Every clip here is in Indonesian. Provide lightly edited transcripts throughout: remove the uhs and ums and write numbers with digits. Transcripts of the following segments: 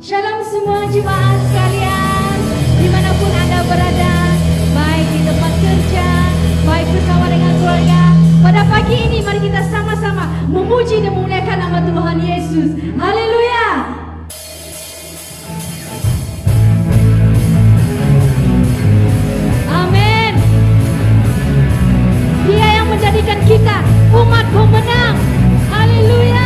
Shalom semua jemaat sekalian, dimanapun Anda berada, baik di tempat kerja, baik bersama dengan keluarga. Pada pagi ini mari kita sama-sama memuji dan memuliakan nama Tuhan Yesus. Haleluya. Amin. Dia yang menjadikan kita umat pemenang. Haleluya.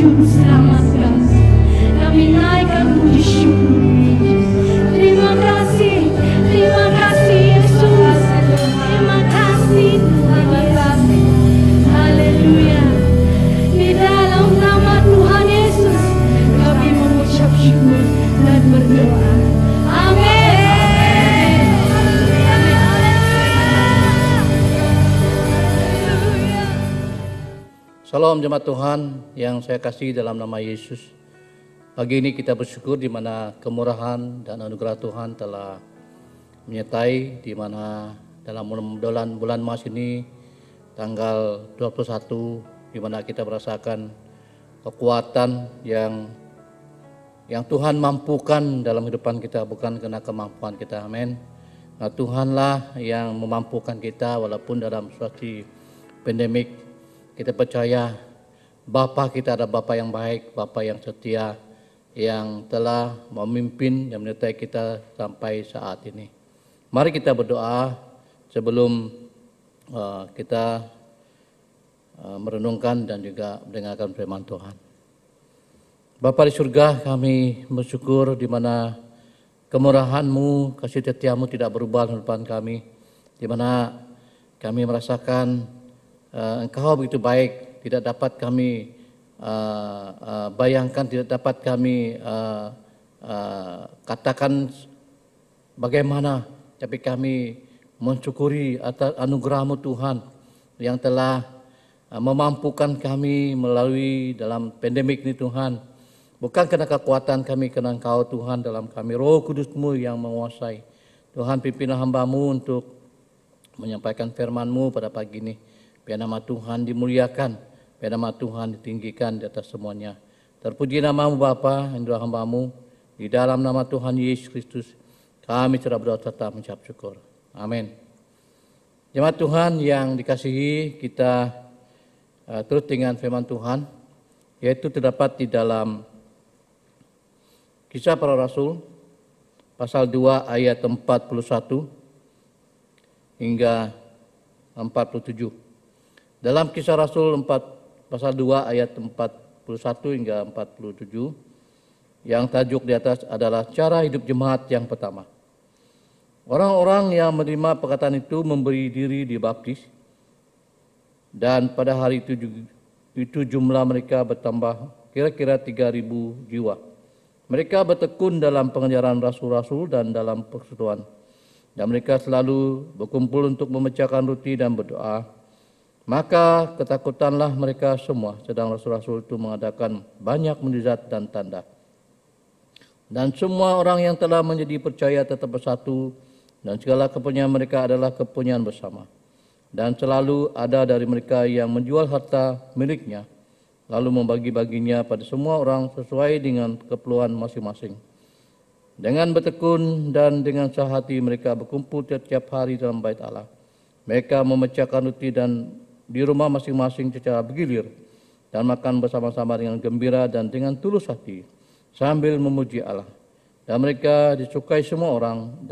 Juru Selamat kami naikkan puji syukur. Terima kasih Yesus. Terima kasih Tuhan Yesus. Haleluya. Di dalam nama Tuhan Yesus kami mengucap syukur dan berdoa. Amin. Salam jemaat Tuhan yang saya kasih dalam nama Yesus. Pagi ini kita bersyukur di mana kemurahan dan anugerah Tuhan telah menyertai, di mana dalam bulan Maret ini tanggal 21 di mana kita merasakan kekuatan yang Tuhan mampukan dalam kehidupan kita, bukan karena kemampuan kita. Amin. Nah, Tuhanlah yang memampukan kita walaupun dalam situasi pandemik. Kita percaya Bapa kita adalah Bapa yang baik, Bapa yang setia, yang telah memimpin dan menyertai kita sampai saat ini. Mari kita berdoa sebelum kita merenungkan dan juga mendengarkan firman Tuhan. Bapa di surga, kami bersyukur di mana kemurahan-Mu, kasih setia-Mu tidak berubah dalam depan kami, di mana kami merasakan Engkau begitu baik, tidak dapat kami bayangkan, tidak dapat kami katakan bagaimana, tapi kami mensyukuri atas anugerah-Mu Tuhan yang telah memampukan kami melalui dalam pandemik ini Tuhan. Bukan karena kekuatan kami, karena Engkau Tuhan dalam kami, Roh Kudus-Mu yang menguasai. Tuhan, pimpinlah hamba-Mu untuk menyampaikan firman-Mu pada pagi ini. Biar nama Tuhan dimuliakan, biar nama Tuhan ditinggikan di atas semuanya. Terpuji nama-Mu Bapa, inilah hamba-Mu. Di dalam nama Tuhan Yesus Kristus, kami telah berdoa serta mengucap syukur. Amin. Jemaat Tuhan yang dikasihi, kita terus dengan firman Tuhan, yaitu terdapat di dalam Kisah Para Rasul, pasal 2 ayat 41 hingga 47. Dalam Kisah Rasul 4 pasal 2 ayat 41 hingga 47, yang tajuk di atas adalah cara hidup jemaat yang pertama. Orang-orang yang menerima perkataan itu memberi diri dibaptis, dan pada hari itu jumlah mereka bertambah kira-kira 3.000 jiwa. Mereka bertekun dalam pengajaran rasul-rasul dan dalam persekutuan, dan mereka selalu berkumpul untuk memecahkan roti dan berdoa. Maka ketakutanlah mereka semua, sedang rasul-rasul itu mengadakan banyak mukjizat dan tanda. Dan semua orang yang telah menjadi percaya tetap bersatu, dan segala kepunyaan mereka adalah kepunyaan bersama. Dan selalu ada dari mereka yang menjual harta miliknya, lalu membagi-baginya pada semua orang sesuai dengan keperluan masing-masing. Dengan bertekun dan dengan sehati mereka berkumpul tiap-tiap hari dalam bait Allah. Mereka memecahkan roti dan di rumah masing-masing secara bergilir, dan makan bersama-sama dengan gembira dan dengan tulus hati, sambil memuji Allah. Dan mereka disukai semua orang,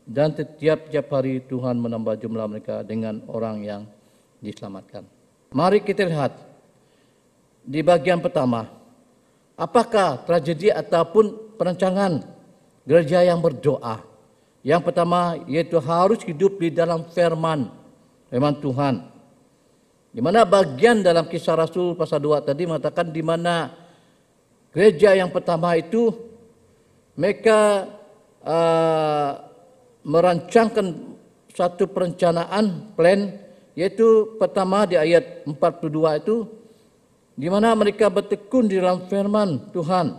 dan tiap-tiap hari Tuhan menambah jumlah mereka dengan orang yang diselamatkan. Mari kita lihat di bagian pertama, apakah tragedi ataupun perancangan gereja yang berdoa. Yang pertama yaitu harus hidup di dalam firman Tuhan. Di mana bagian dalam Kisah Rasul pasal 2 tadi mengatakan di mana gereja yang pertama itu mereka merancangkan satu perencanaan, plan, yaitu pertama di ayat 42 itu, di mana mereka bertekun di dalam firman Tuhan.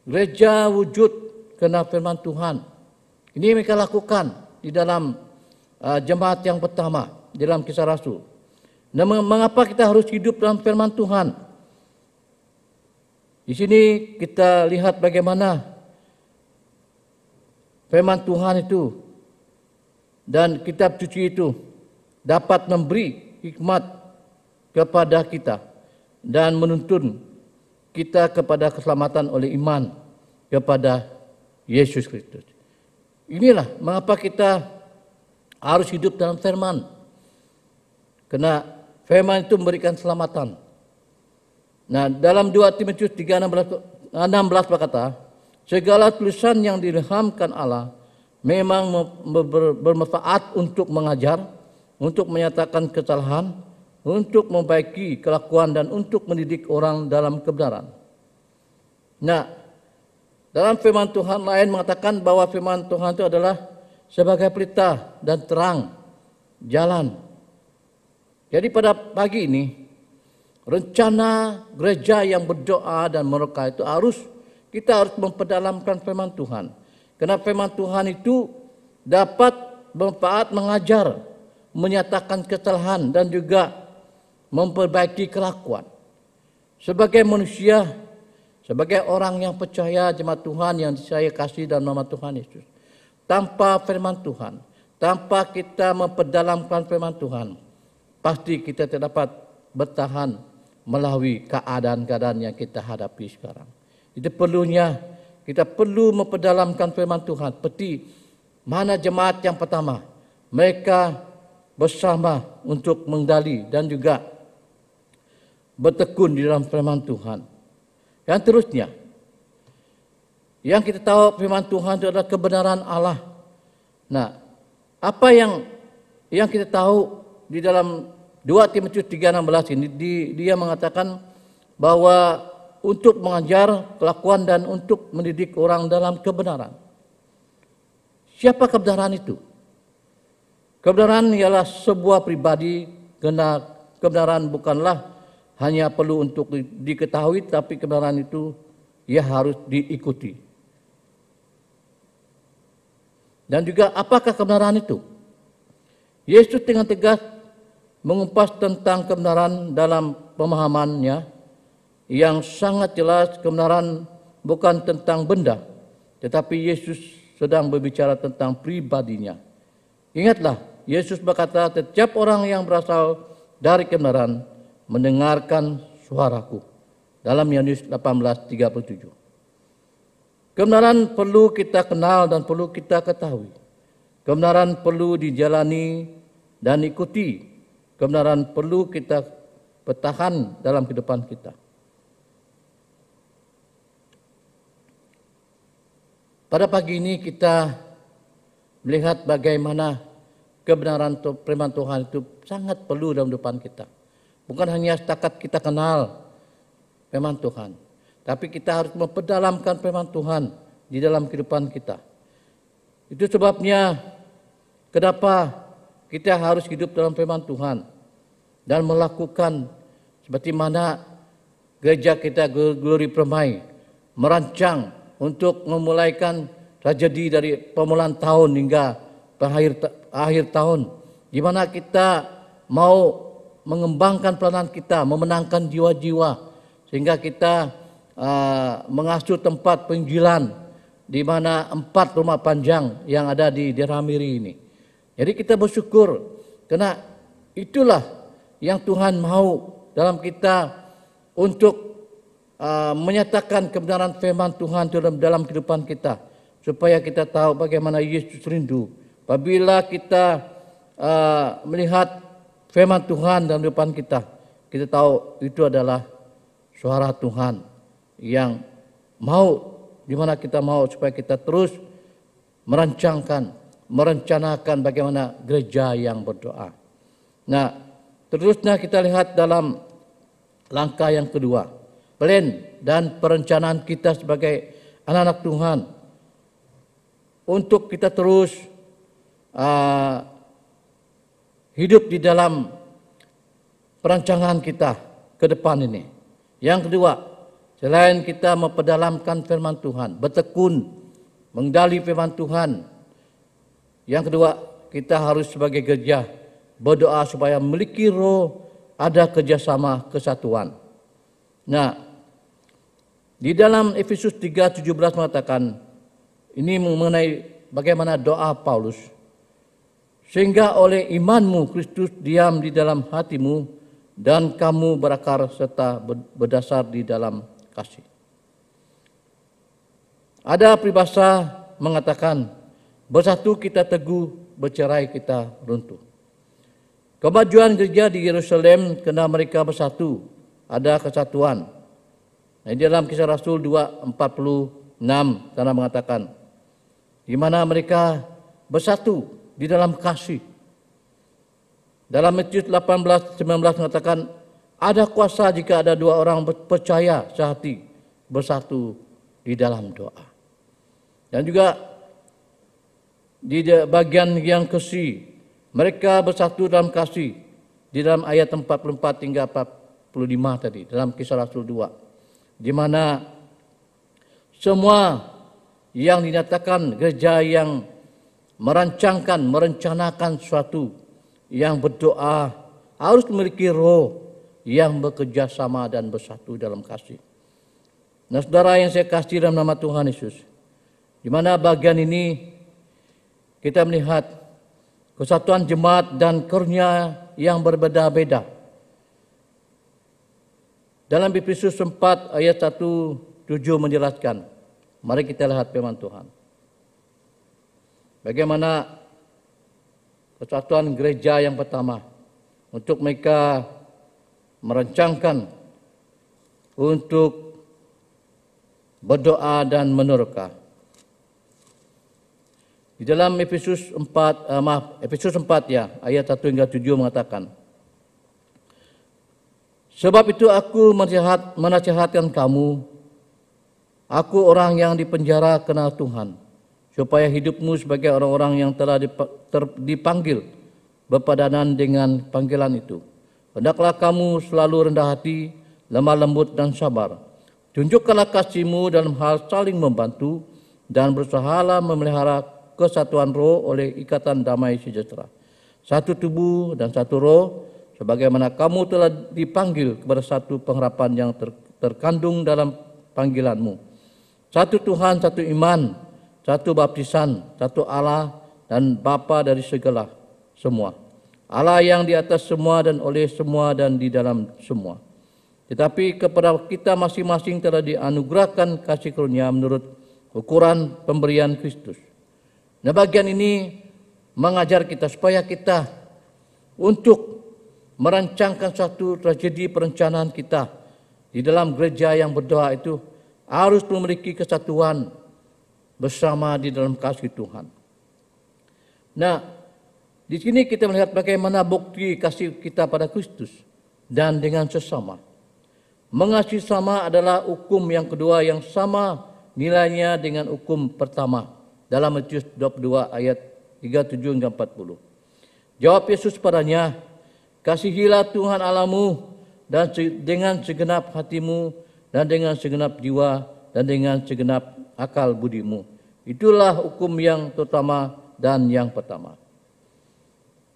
Gereja wujud karena firman Tuhan. Ini mereka lakukan di dalam jemaat yang pertama, di dalam Kisah Rasul. Dan mengapa kita harus hidup dalam firman Tuhan? Di sini kita lihat bagaimana firman Tuhan itu dan kitab suci itu dapat memberi hikmat kepada kita dan menuntun kita kepada keselamatan oleh iman kepada Yesus Kristus. Inilah mengapa kita harus hidup dalam firman. Karena firman itu memberikan keselamatan. Nah, dalam 2 Timotius 3:16 berkata, segala tulisan yang diilhamkan Allah memang bermanfaat untuk mengajar, untuk menyatakan kesalahan, untuk memperbaiki kelakuan, dan untuk mendidik orang dalam kebenaran. Nah, dalam firman Tuhan lain mengatakan bahwa firman Tuhan itu adalah sebagai pelita dan terang jalan. Jadi pada pagi ini, rencana gereja yang berdoa dan meroka itu kita harus memperdalamkan firman Tuhan. Karena firman Tuhan itu dapat bermanfaat mengajar, menyatakan kesalahan, dan juga memperbaiki kelakuan. Sebagai manusia, sebagai orang yang percaya jemaat Tuhan yang saya kasih dalam nama Tuhan Yesus, tanpa firman Tuhan, tanpa kita memperdalamkan firman Tuhan, pasti kita tidak dapat bertahan melalui keadaan-keadaan yang kita hadapi sekarang. Itu perlunya kita perlu memperdalamkan firman Tuhan. Seperti mana jemaat yang pertama, mereka bersama untuk menggali dan juga bertekun di dalam firman Tuhan. Dan terusnya, yang kita tahu firman Tuhan itu adalah kebenaran Allah. Nah, apa yang kita tahu di dalam 2 Timotius 3:16 ini, dia mengatakan bahwa untuk mengajar kelakuan dan untuk mendidik orang dalam kebenaran. Siapa kebenaran itu? Kebenaran ialah sebuah pribadi, karena kebenaran bukanlah hanya perlu untuk diketahui, tapi kebenaran itu ia harus diikuti. Dan juga apakah kebenaran itu? Yesus dengan tegas mengupas tentang kebenaran dalam pemahamannya yang sangat jelas. Kebenaran bukan tentang benda, tetapi Yesus sedang berbicara tentang pribadinya. Ingatlah, Yesus berkata, setiap orang yang berasal dari kebenaran mendengarkan suaraku. Dalam Yohanes 18:37. Kebenaran perlu kita kenal dan perlu kita ketahui. Kebenaran perlu dijalani dan ikuti. Kebenaran perlu kita pertahan dalam kehidupan kita. Pada pagi ini kita melihat bagaimana kebenaran firman Tuhan itu sangat perlu dalam kehidupan kita. Bukan hanya setakat kita kenal firman Tuhan, tapi kita harus memperdalamkan firman Tuhan di dalam kehidupan kita. Itu sebabnya kenapa kita harus hidup dalam firman Tuhan dan melakukan seperti mana gereja kita Glory Permai merancang untuk memulaikan tragedi dari permulaan tahun hingga akhir tahun, di mana kita mau mengembangkan pelayanan kita, memenangkan jiwa-jiwa, sehingga kita mengasuh tempat penginjilan di mana 4 rumah panjang yang ada di daerah Miri ini. Jadi kita bersyukur karena itulah yang Tuhan mau dalam kita untuk menyatakan kebenaran firman Tuhan dalam kehidupan kita, supaya kita tahu bagaimana Yesus rindu. Apabila kita melihat firman Tuhan dalam kehidupan kita, kita tahu itu adalah suara Tuhan yang mau, di mana kita mau supaya kita terus merencanakan bagaimana gereja yang berdoa. Nah, terusnya kita lihat dalam langkah yang kedua, plan dan perencanaan kita sebagai anak-anak Tuhan untuk kita terus hidup di dalam perancangan kita ke depan ini. Yang kedua, selain kita memperdalamkan firman Tuhan, bertekun, menggali firman Tuhan, yang kedua, kita harus sebagai gereja berdoa supaya memiliki roh, ada kerjasama kesatuan. Nah, di dalam Efesus 3:17 mengatakan, ini mengenai bagaimana doa Paulus, sehingga oleh imanmu Kristus diam di dalam hatimu dan kamu berakar serta berdasar di dalam kasih. Ada peribahasa mengatakan, bersatu kita teguh, bercerai kita runtuh. Kemajuan gereja di Yerusalem karena mereka bersatu, ada kesatuan. Nah, di dalam Kisah Rasul 2:46 sana mengatakan, di mana mereka bersatu di dalam kasih. Dalam Matius 18:19 mengatakan, ada kuasa jika ada dua orang percaya sehati bersatu di dalam doa. Dan juga di bagian yang ke-C, mereka bersatu dalam kasih di dalam ayat 44 hingga 45 tadi dalam Kisah Rasul 2, di mana semua yang dinyatakan gereja yang merencanakan suatu yang berdoa harus memiliki roh yang bekerja sama dan bersatu dalam kasih. Nah, saudara yang saya kasih dalam nama Tuhan Yesus, di mana bagian ini kita melihat kesatuan jemaat dan karunia yang berbeda-beda. Dalam Efesus 4 ayat 1-7 menjelaskan, mari kita lihat firman Tuhan. Bagaimana kesatuan gereja yang pertama untuk mereka merancangkan untuk berdoa dan menerka. Di dalam Efesus 4 ya, ayat 1 hingga 7 mengatakan, sebab itu aku menasihatkan kamu, aku orang yang dipenjara kenal Tuhan, supaya hidupmu sebagai orang-orang yang telah dipanggil berpadanan dengan panggilan itu. Hendaklah kamu selalu rendah hati, lemah lembut dan sabar. Tunjukkanlah kasihmu dalam hal saling membantu dan berusahalah memelihara kesatuan roh oleh ikatan damai sejahtera. Satu tubuh dan satu roh, sebagaimana kamu telah dipanggil kepada satu pengharapan yang terkandung dalam panggilanmu. Satu Tuhan, satu iman, satu baptisan, satu Allah dan Bapa dari segala semua. Allah yang di atas semua dan oleh semua dan di dalam semua. Tetapi kepada kita masing-masing telah dianugerahkan kasih karunia menurut ukuran pemberian Kristus. Nah, bagian ini mengajar kita supaya kita untuk merancangkan suatu tragedi perencanaan kita di dalam gereja yang berdoa itu harus memiliki kesatuan bersama di dalam kasih Tuhan. Nah, di sini kita melihat bagaimana bukti kasih kita pada Kristus dan dengan sesama. Mengasihi sama adalah hukum yang kedua yang sama nilainya dengan hukum pertama dalam Matius 22 ayat 37 hingga 40. Jawab Yesus padanya, kasihilah Tuhan Allahmu dan dengan segenap hatimu dan dengan segenap jiwa dan dengan segenap akal budimu. Itulah hukum yang terutama dan yang pertama.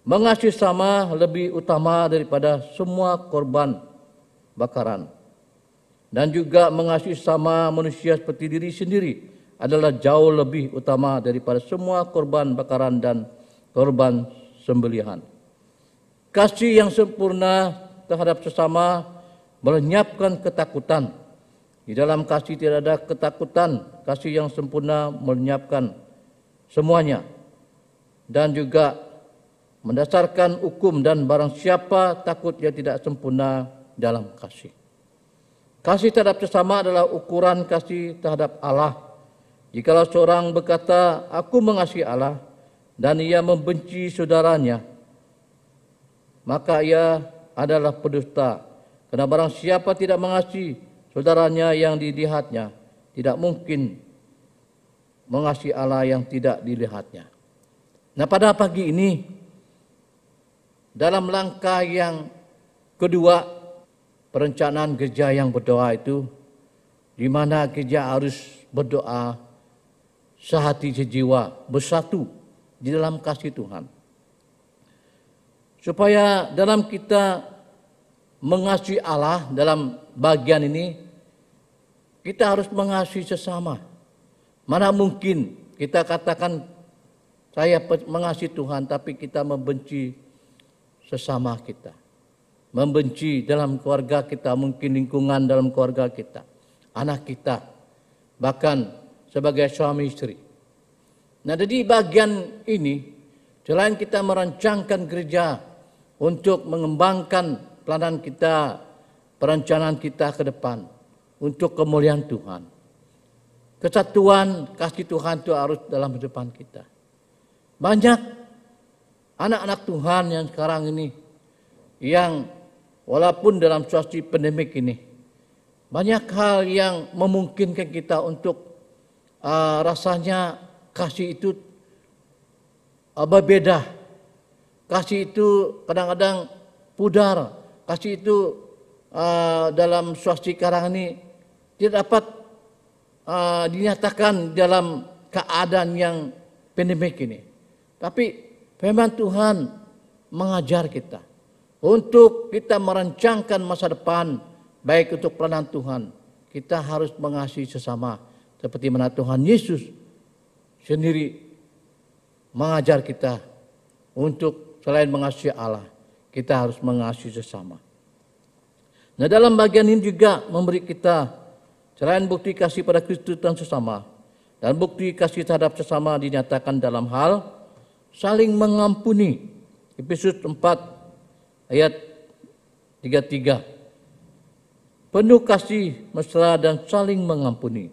Mengasihi sama lebih utama daripada semua korban bakaran. Dan juga mengasihi sama manusia seperti diri sendiri adalah jauh lebih utama daripada semua korban bakaran dan korban sembelihan. Kasih yang sempurna terhadap sesama melenyapkan ketakutan. Di dalam kasih tidak ada ketakutan. Kasih yang sempurna melenyapkan semuanya. Dan juga mendasarkan hukum dan barang siapa takut dia tidak sempurna dalam kasih. Kasih terhadap sesama adalah ukuran kasih terhadap Allah. Jikalau seorang berkata, aku mengasihi Allah, dan ia membenci saudaranya, maka ia adalah pendusta. Karena barang siapa tidak mengasihi saudaranya yang dilihatnya, tidak mungkin mengasihi Allah yang tidak dilihatnya. Nah, pada pagi ini, dalam langkah yang kedua, perencanaan gereja yang berdoa itu, di mana gereja harus berdoa sehati sejiwa, bersatu di dalam kasih Tuhan. Supaya dalam kita mengasihi Allah dalam bagian ini, kita harus mengasihi sesama. Mana mungkin kita katakan saya mengasihi Tuhan, tapi kita membenci sesama kita. Membenci dalam keluarga kita, mungkin lingkungan dalam keluarga kita, anak kita, bahkan sebagai suami istri. Nah, jadi bagian ini, selain kita merancangkan gereja untuk mengembangkan pelayanan kita, perencanaan kita ke depan, untuk kemuliaan Tuhan. Kesatuan kasih Tuhan itu harus dalam kehidupan kita. Banyak anak-anak Tuhan yang sekarang ini, yang walaupun dalam situasi pandemik ini, banyak hal yang memungkinkan kita untuk rasanya kasih itu berbeda. Kasih itu kadang-kadang pudar. Kasih itu dalam situasi sekarang ini tidak dapat dinyatakan dalam keadaan yang pandemik ini. Tapi firman Tuhan mengajar kita untuk kita merancangkan masa depan baik untuk pelayanan Tuhan. Kita harus mengasihi sesama seperti mana Tuhan Yesus sendiri mengajar kita untuk selain mengasihi Allah, kita harus mengasihi sesama. Nah, dalam bagian ini juga memberi kita selain bukti kasih pada Kristus dan sesama, dan bukti kasih terhadap sesama dinyatakan dalam hal saling mengampuni. Efesus 4 ayat 33. Penuh kasih mesra dan saling mengampuni.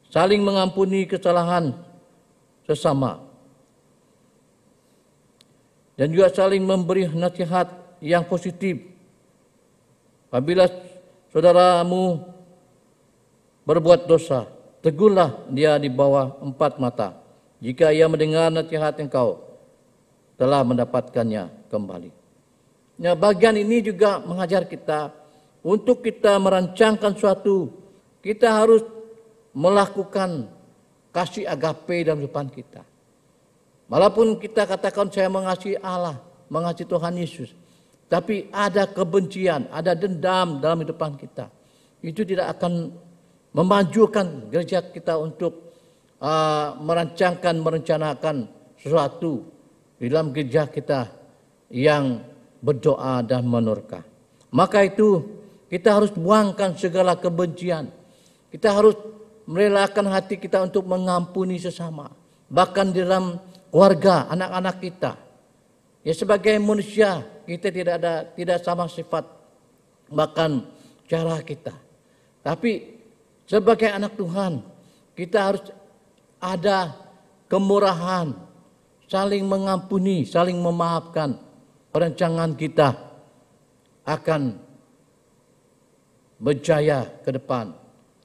Saling mengampuni kesalahan sesama. Dan juga saling memberi nasihat yang positif. Apabila saudaramu berbuat dosa, tegurlah dia di bawah 4 mata. Jika ia mendengar nasihat engkau telah mendapatkannya kembali. Nah, bagian ini juga mengajar kita untuk kita merancangkan suatu, kita harus melakukan kasih agape dalam kehidupan kita. Walaupun kita katakan saya mengasihi Allah, mengasihi Tuhan Yesus, tapi ada kebencian, ada dendam dalam kehidupan kita. Itu tidak akan memajukan gereja kita untuk merencanakan sesuatu di dalam gereja kita yang berdoa dan menerka. Maka itu kita harus buangkan segala kebencian. Kita harus merelakan hati kita untuk mengampuni sesama. Bahkan di dalam keluarga, anak-anak kita. Ya, sebagai manusia kita tidak sama sifat, bahkan cara kita. Tapi sebagai anak Tuhan, kita harus ada kemurahan, saling mengampuni, saling memaafkan. Perancangan kita akan berjaya ke depan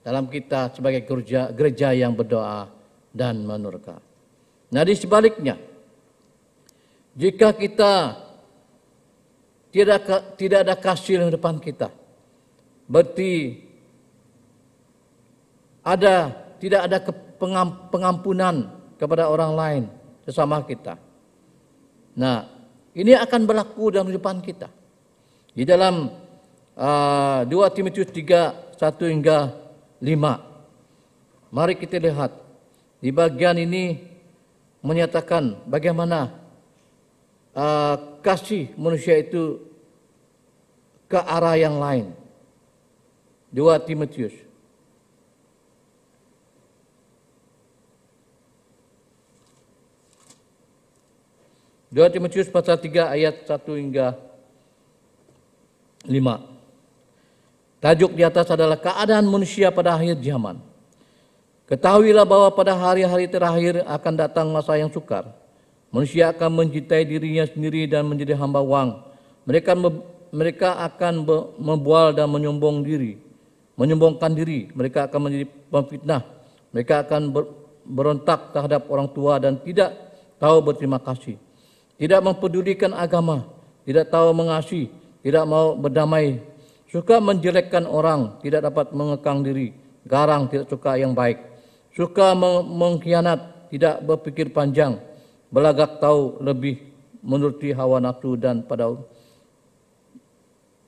dalam kita sebagai gereja yang berdoa dan menerka. Nah, di sebaliknya, jika kita tidak ada kasih di depan kita, berarti tidak ada pengampunan kepada orang lain sesama kita. Nah, ini akan berlaku dalam kehidupan kita. Di dalam 2 Timotius 3, 1 hingga 5. Mari kita lihat. Di bagian ini menyatakan bagaimana kasih manusia itu ke arah yang lain. 2 Timotius. Pasal 3 ayat 1 hingga 5. Tajuk di atas adalah keadaan manusia pada akhir zaman. Ketahuilah bahwa pada hari-hari terakhir akan datang masa yang sukar. Manusia akan mencintai dirinya sendiri dan menjadi hamba uang. Mereka akan membual dan menyombongkan diri. Mereka akan menjadi pemfitnah. Mereka akan berontak terhadap orang tua dan tidak tahu berterima kasih. Tidak mempedulikan agama, tidak tahu mengasihi, tidak mau berdamai, suka menjelekkan orang, tidak dapat mengekang diri, garang, tidak suka yang baik, suka mengkhianat, tidak berpikir panjang, belagak tahu lebih menuruti hawa nafsu dan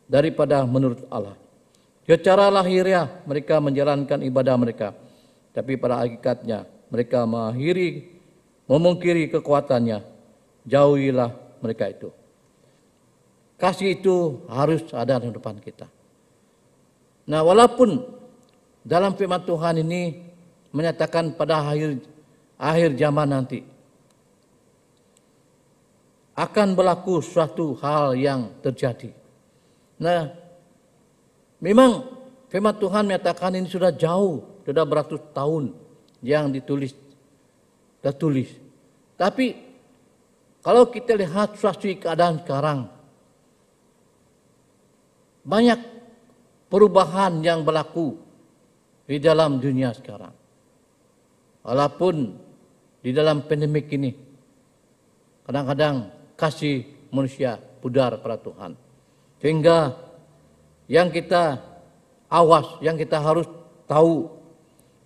daripada menurut Allah. Secara lahiriah mereka menjalankan ibadah mereka, tapi pada hakikatnya mereka memungkiri kekuatannya. Jauhilah mereka itu. Kasih itu harus ada di depan kita. Nah, walaupun dalam firman Tuhan ini menyatakan pada akhir zaman nanti akan berlaku suatu hal yang terjadi. Nah, memang Firman Tuhan menyatakan ini sudah jauh, sudah beratus tahun yang tertulis. Tapi kalau kita lihat situasi keadaan sekarang, banyak perubahan yang berlaku di dalam dunia sekarang. Walaupun di dalam pandemik ini, kadang-kadang kasih manusia pudar pada Tuhan. Sehingga yang kita awas, yang kita harus tahu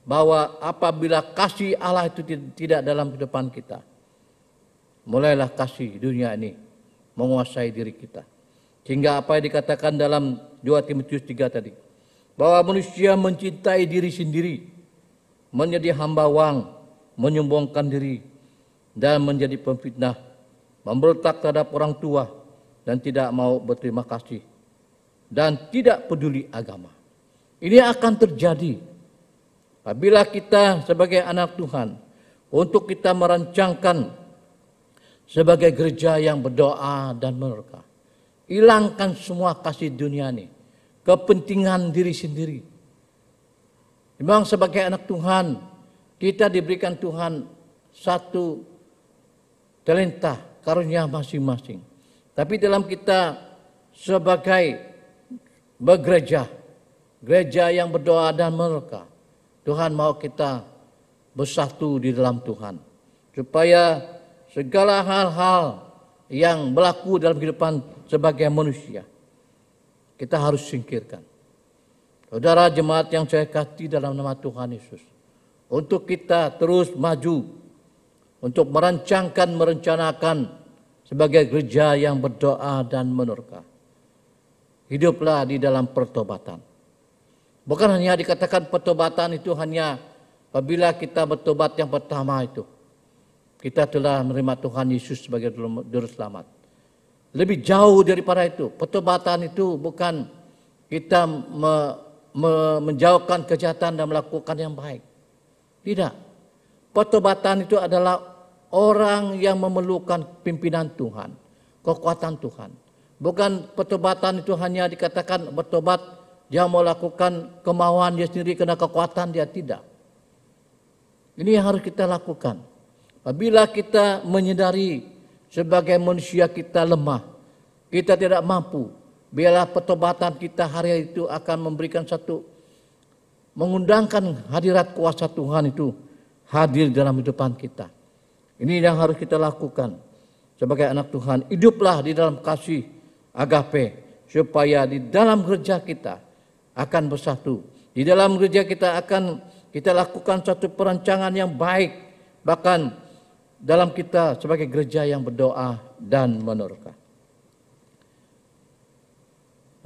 bahwa apabila kasih Allah itu tidak dalam kehidupan kita, mulailah kasih dunia ini menguasai diri kita. Sehingga apa yang dikatakan dalam 2 Timotius 3 tadi, bahwa manusia mencintai diri sendiri, menjadi hamba wang, menyombongkan diri, dan menjadi pemfitnah, memberontak terhadap orang tua, dan tidak mau berterima kasih, dan tidak peduli agama. Ini akan terjadi apabila kita sebagai anak Tuhan, untuk kita merancangkan sebagai gereja yang berdoa dan menerka. Hilangkan semua kasih dunia ini, kepentingan diri sendiri. Memang sebagai anak Tuhan, kita diberikan Tuhan satu talenta, karunia masing-masing. Tapi dalam kita sebagai bergereja, gereja yang berdoa dan menerka, Tuhan mau kita bersatu di dalam Tuhan. Supaya segala hal-hal yang berlaku dalam kehidupan sebagai manusia, kita harus singkirkan. Saudara jemaat yang saya kasih dalam nama Tuhan Yesus, untuk kita terus maju, untuk merencanakan sebagai gereja yang berdoa dan menerka. Hiduplah di dalam pertobatan. Bukan hanya dikatakan pertobatan itu hanya apabila kita bertobat yang pertama itu, kita telah menerima Tuhan Yesus sebagai juru selamat. Lebih jauh daripada itu, pertobatan itu bukan kita menjauhkan kejahatan dan melakukan yang baik. Tidak. Pertobatan itu adalah orang yang memerlukan pimpinan Tuhan, kekuatan Tuhan. Bukan pertobatan itu hanya dikatakan bertobat, dia melakukan kemauan dia sendiri karena kekuatan dia, tidak. Ini yang harus kita lakukan. Apabila kita menyadari sebagai manusia kita lemah, kita tidak mampu, biarlah pertobatan kita hari itu akan memberikan satu, mengundangkan hadirat kuasa Tuhan itu hadir dalam kehidupan kita. Ini yang harus kita lakukan sebagai anak Tuhan. Hiduplah di dalam kasih agape, supaya di dalam gereja kita akan bersatu. Di dalam gereja kita akan kita lakukan satu perancangan yang baik, bahkan dalam kita sebagai gereja yang berdoa dan menerka.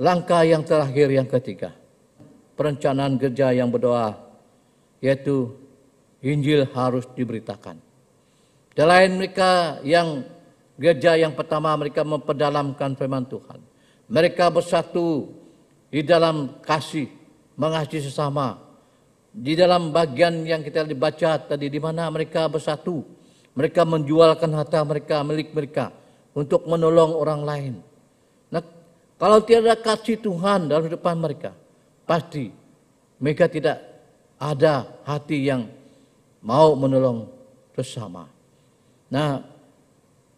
Langkah yang terakhir, yang ketiga, perencanaan gereja yang berdoa, yaitu Injil harus diberitakan. Selain mereka yang gereja yang pertama, mereka memperdalamkan firman Tuhan. Mereka bersatu di dalam kasih, mengasihi sesama. Di dalam bagian yang kita dibaca tadi, di mana mereka bersatu, mereka menjualkan harta mereka, milik mereka, untuk menolong orang lain. Nah, kalau tidak ada kasih Tuhan dalam kehidupan mereka, pasti mereka tidak ada hati yang mau menolong sesama. Nah,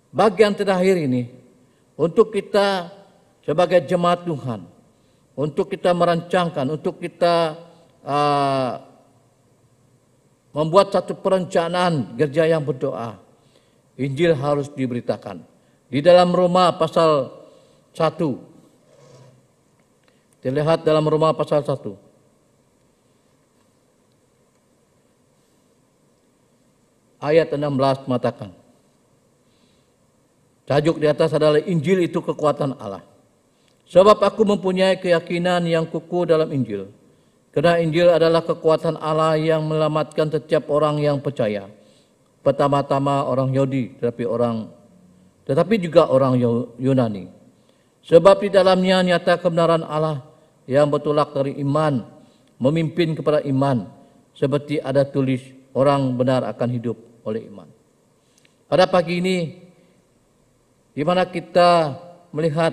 bagian terakhir ini untuk kita sebagai jemaat Tuhan, untuk kita merancangkan, untuk kita membuat satu perencanaan gereja yang berdoa. Injil harus diberitakan. Di dalam Roma pasal 1, dilihat dalam Roma pasal 1. Ayat 16 mengatakan, tajuk di atas adalah Injil itu kekuatan Allah. Sebab aku mempunyai keyakinan yang kukuh dalam Injil. Karena Injil adalah kekuatan Allah yang menyelamatkan setiap orang yang percaya. Pertama-tama orang Yahudi, tetapi juga orang Yunani. Sebab di dalamnya nyata kebenaran Allah yang bertolak dari iman, memimpin kepada iman. Seperti ada tulis, orang benar akan hidup oleh iman. Pada pagi ini, di mana kita melihat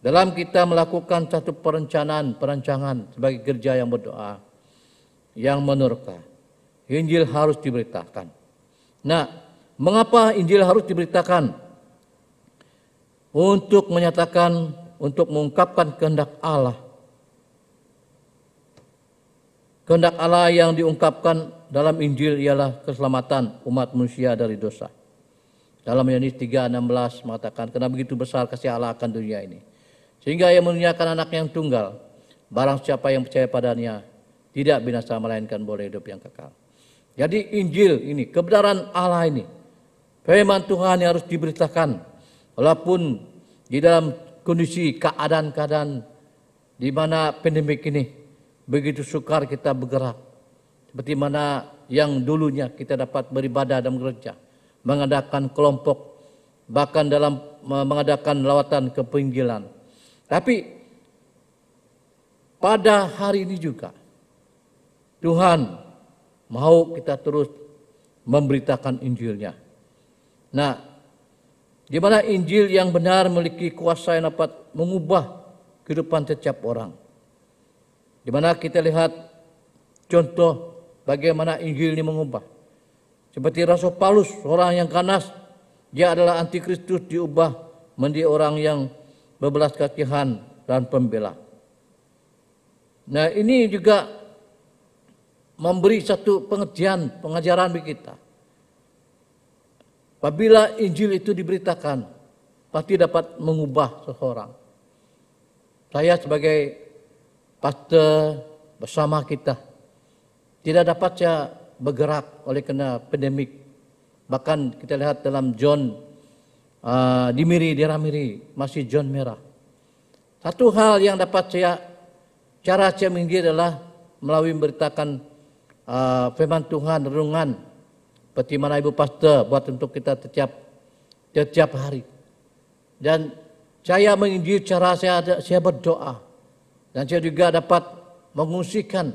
dalam kita melakukan satu perancangan sebagai gereja yang berdoa, yang menerka, Injil harus diberitakan. Nah, mengapa Injil harus diberitakan? Untuk menyatakan, untuk mengungkapkan kehendak Allah. Kehendak Allah yang diungkapkan dalam Injil ialah keselamatan umat manusia dari dosa. Dalam Yohanes 3:16 mengatakan, karena begitu besar kasih Allah akan dunia ini, sehingga ia menurunkan anak yang tunggal, barang siapa yang percaya padanya tidak binasa melainkan boleh hidup yang kekal. Jadi Injil ini, kebenaran Allah ini, firman Tuhan yang harus diberitakan, walaupun di dalam kondisi keadaan-keadaan di mana pandemik ini begitu sukar kita bergerak, seperti mana yang dulunya kita dapat beribadah dalam gereja, mengadakan kelompok, bahkan dalam mengadakan lawatan ke penginjilan. Tapi pada hari ini juga Tuhan mau kita terus memberitakan Injilnya. Nah, di mana Injil yang benar memiliki kuasa yang dapat mengubah kehidupan setiap orang. Di mana kita lihat contoh bagaimana Injil ini mengubah. Seperti Rasul Paulus, orang yang ganas, dia adalah antikristus, diubah menjadi orang yang berbelas kasihan dan pembela. Nah, ini juga memberi satu pengajaran bagi kita. Apabila Injil itu diberitakan, pasti dapat mengubah seseorang. Saya sebagai pastor bersama kita tidak dapat saya bergerak oleh karena pandemik. Bahkan kita lihat dalam John di Ramiri masih John merah. Satu hal yang dapat cara saya menginjil adalah melalui memberitakan firman Tuhan, renungan seperti mana Ibu Pastor buat untuk kita setiap hari. Dan saya menginjil cara saya berdoa, dan saya juga dapat mengungsikan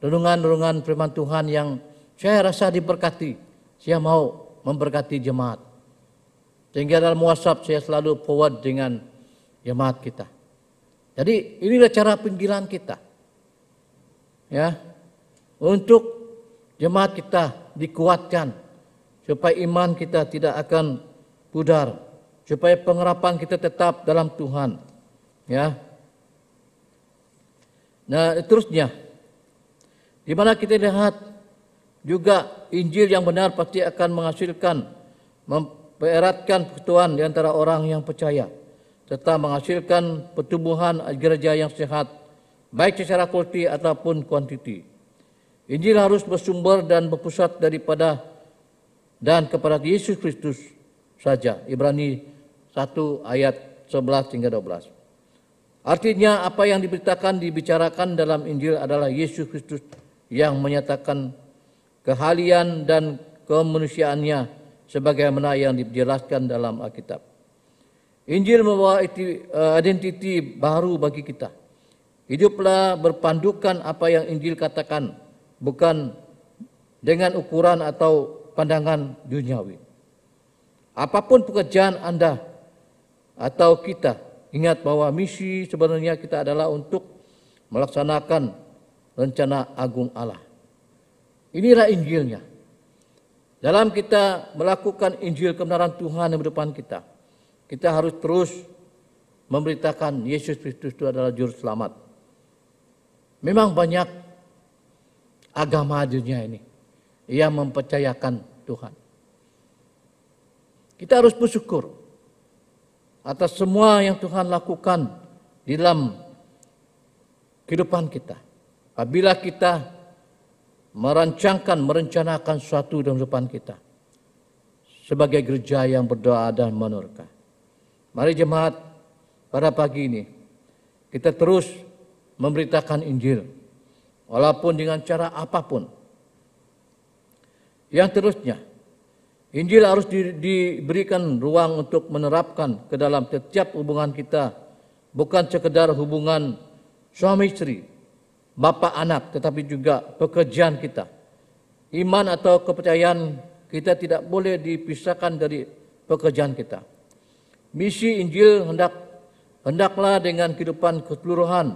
renungan-renungan firman Tuhan yang saya rasa diberkati. Saya mau memberkati jemaat. Sehingga dalam WhatsApp saya selalu forward dengan jemaat kita. Jadi inilah cara penginjilan kita. Ya. Untuk jemaat kita dikuatkan supaya iman kita tidak akan pudar, supaya pengharapan kita tetap dalam Tuhan. Ya. Nah, terusnya di mana kita lihat juga Injil yang benar pasti akan menghasilkan, mempereratkan persekutuan di antara orang yang percaya, serta menghasilkan pertumbuhan gereja yang sehat, baik secara kualiti ataupun kuantiti. Injil harus bersumber dan berpusat daripada dan kepada Yesus Kristus saja. Ibrani 1 ayat 11 hingga 12. Artinya apa yang dibicarakan dalam Injil adalah Yesus Kristus yang menyatakan kehalian dan kemanusiaannya sebagaimana yang dijelaskan dalam Alkitab. Injil membawa identiti baru bagi kita. Hiduplah berpandukan apa yang Injil katakan, bukan dengan ukuran atau pandangan duniawi. Apapun pekerjaan Anda atau kita, ingat bahwa misi sebenarnya kita adalah untuk melaksanakan rencana agung Allah. Inilah Injilnya. Dalam kita melakukan Injil kebenaran Tuhan yang di depan kita, kita harus terus memberitakan Yesus Kristus itu adalah juru selamat. Memang banyak agama dunia ini yang mempercayakan Tuhan. Kita harus bersyukur atas semua yang Tuhan lakukan di dalam kehidupan kita. Apabila kita merencanakan sesuatu dalam kehidupan kita sebagai gereja yang berdoa dan menerka. Mari jemaat, pada pagi ini kita terus memberitakan Injil walaupun dengan cara apapun. Yang terusnya, Injil harus diberikan ruang untuk menerapkan ke dalam setiap hubungan kita, bukan sekedar hubungan suami istri, bapa anak, tetapi juga pekerjaan kita. Iman atau kepercayaan kita tidak boleh dipisahkan dari pekerjaan kita. Misi Injil hendaklah dengan kehidupan keseluruhan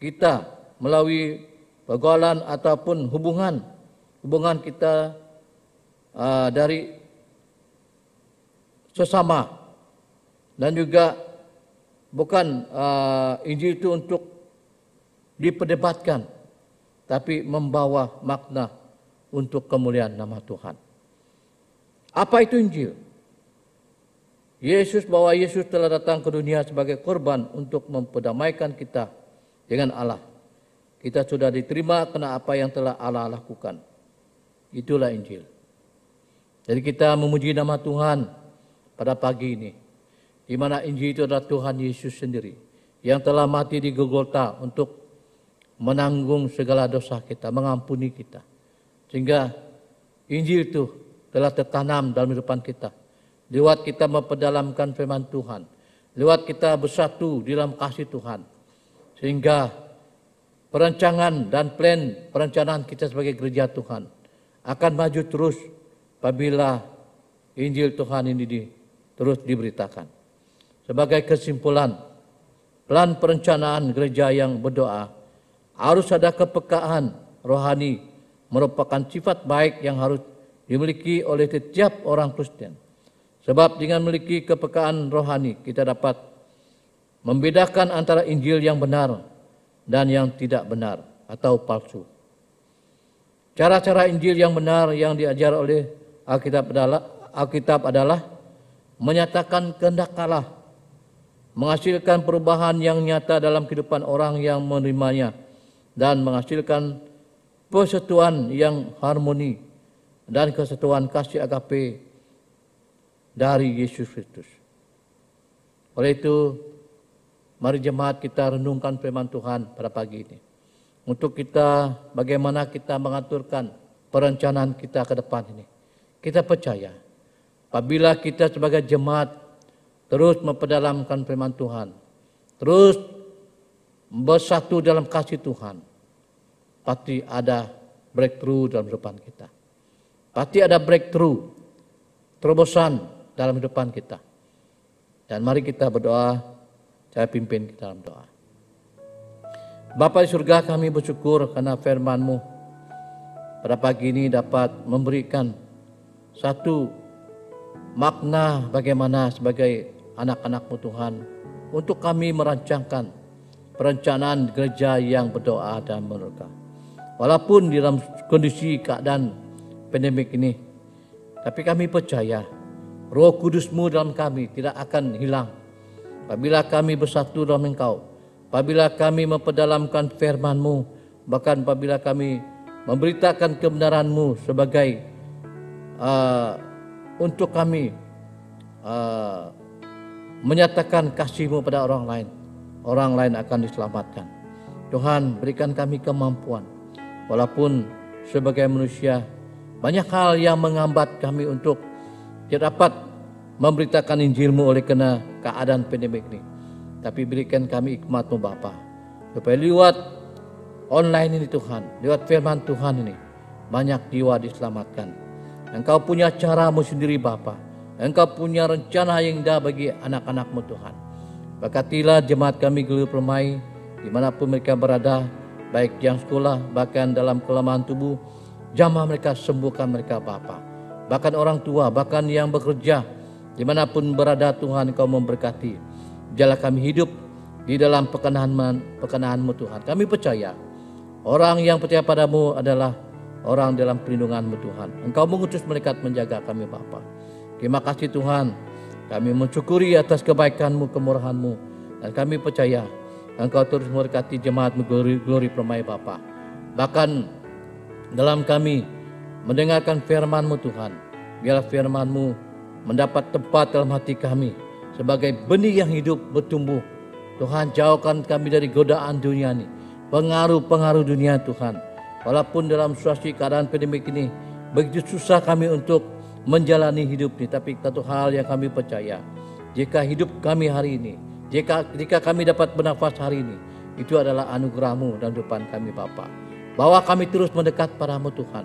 kita melalui pergaulan ataupun hubungan kita dari sesama, dan juga bukan Injil itu untuk diperdebatkan, tapi membawa makna untuk kemuliaan nama Tuhan. Apa itu Injil? Bahwa Yesus telah datang ke dunia sebagai korban untuk memperdamaikan kita dengan Allah. Kita sudah diterima karena apa yang telah Allah lakukan. Itulah Injil. Jadi kita memuji nama Tuhan pada pagi ini, di mana Injil itu adalah Tuhan Yesus sendiri yang telah mati di Golgota untuk menanggung segala dosa kita, mengampuni kita. Sehingga Injil itu telah tertanam dalam kehidupan kita. Lewat kita memperdalamkan firman Tuhan, lewat kita bersatu di dalam kasih Tuhan, sehingga perancangan dan perencanaan kita sebagai gereja Tuhan akan maju terus apabila Injil Tuhan ini terus diberitakan. Sebagai kesimpulan, plan perencanaan gereja yang berdoa harus ada kepekaan rohani, merupakan sifat baik yang harus dimiliki oleh setiap orang Kristen. Sebab dengan memiliki kepekaan rohani, kita dapat membedakan antara Injil yang benar dan yang tidak benar atau palsu. Cara-cara Injil yang benar yang diajar oleh Alkitab adalah menyatakan kehendak Allah, menghasilkan perubahan yang nyata dalam kehidupan orang yang menerimanya, dan menghasilkan persatuan yang harmoni dan kesatuan kasih agape dari Yesus Kristus. Oleh itu, mari jemaat kita renungkan firman Tuhan pada pagi ini. Untuk kita, bagaimana kita mengaturkan perencanaan kita ke depan ini. Kita percaya, apabila kita sebagai jemaat terus memperdalamkan firman Tuhan, terus bersatu dalam kasih Tuhan, pasti ada breakthrough dalam kehidupan kita. Pasti ada breakthrough, terobosan dalam kehidupan kita. Dan mari kita berdoa, saya pimpin kita dalam doa. Bapa di surga, kami bersyukur karena firman-Mu pada pagi ini dapat memberikan satu makna bagaimana sebagai anak-anak-Mu Tuhan untuk kami merancangkan perencanaan gereja yang berdoa dan berdoa. Walaupun di dalam kondisi keadaan pandemik ini, tapi kami percaya Roh Kudus-Mu dalam kami tidak akan hilang. Apabila kami bersatu dalam Engkau, apabila kami memperdalamkan firman-Mu, bahkan apabila kami memberitakan kebenaran-Mu sebagai untuk kami menyatakan kasih-Mu pada orang lain akan diselamatkan. Tuhan, berikan kami kemampuan, walaupun sebagai manusia banyak hal yang menghambat kami untuk tidak dapat memberitakan Injil-Mu oleh karena keadaan pandemik ini. Tapi berikan kami hikmat-Mu Bapa, supaya lewat online ini Tuhan, lewat firman Tuhan ini, banyak jiwa diselamatkan. Engkau punya cara-Mu sendiri Bapa. Engkau punya rencana yang indah bagi anak-anak-Mu Tuhan. Berkatilah jemaat kami Glori Permai, dimanapun mereka berada, baik yang sekolah, bahkan dalam kelemahan tubuh, jamah mereka, sembuhkan mereka Bapa. Bahkan orang tua, bahkan yang bekerja, dimanapun berada Tuhan, Engkau memberkati. Biarlah kami hidup di dalam perkenan-Mu Tuhan. Kami percaya orang yang percaya padamu adalah orang dalam perlindungan-Mu Tuhan. Engkau mengutus malaikat menjaga kami Bapa. Terima kasih Tuhan, kami mensyukuri atas kebaikan-Mu, kemurahan-Mu, dan kami percaya Engkau terus memberkati jemaat-Mu Glori Permai Bapa. Bahkan dalam kami mendengarkan firman-Mu Tuhan, biarlah firman-Mu mendapat tempat dalam hati kami sebagai benih yang hidup bertumbuh. Tuhan, jauhkan kami dari godaan dunia ini, pengaruh-pengaruh dunia Tuhan. Walaupun dalam situasi keadaan pandemik ini begitu susah kami untuk menjalani hidup ini, tapi satu hal yang kami percaya, jika hidup kami hari ini, jika kami dapat bernafas hari ini, itu adalah anugerah-Mu dalam depan kami Bapa. Bawa kami terus mendekat padamu Tuhan.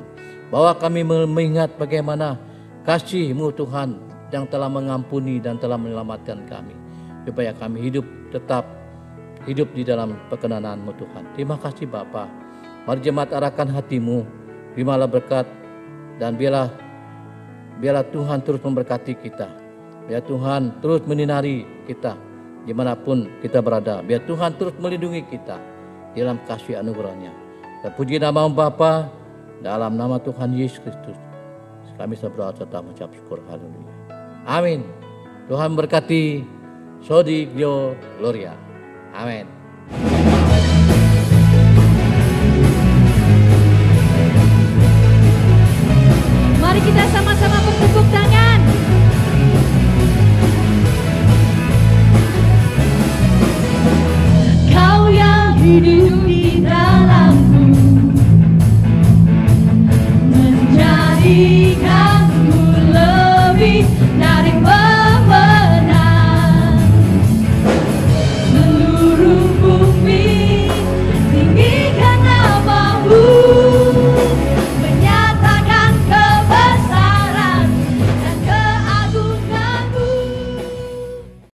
Bawa kami mengingat bagaimana kasih-Mu Tuhan yang telah mengampuni dan telah menyelamatkan kami. supaya kami tetap hidup di dalam perkenan-Mu Tuhan. Terima kasih Bapa. Mari jemaat arahkan hatimu, terimalah berkat, dan biarlah Tuhan terus memberkati kita. Biar Tuhan terus menyinari kita dimanapun kita berada. Biar Tuhan terus melindungi kita dalam kasih anugerahnya. Terpuji nama Bapa, dalam nama Tuhan Yesus Kristus kami berdoa serta mengucap syukur. Haleluya. Amin. Tuhan berkati. Sodi Dio Gloria. Amin. Mari kita sama-sama bertepuk tangan. Kau yang hidup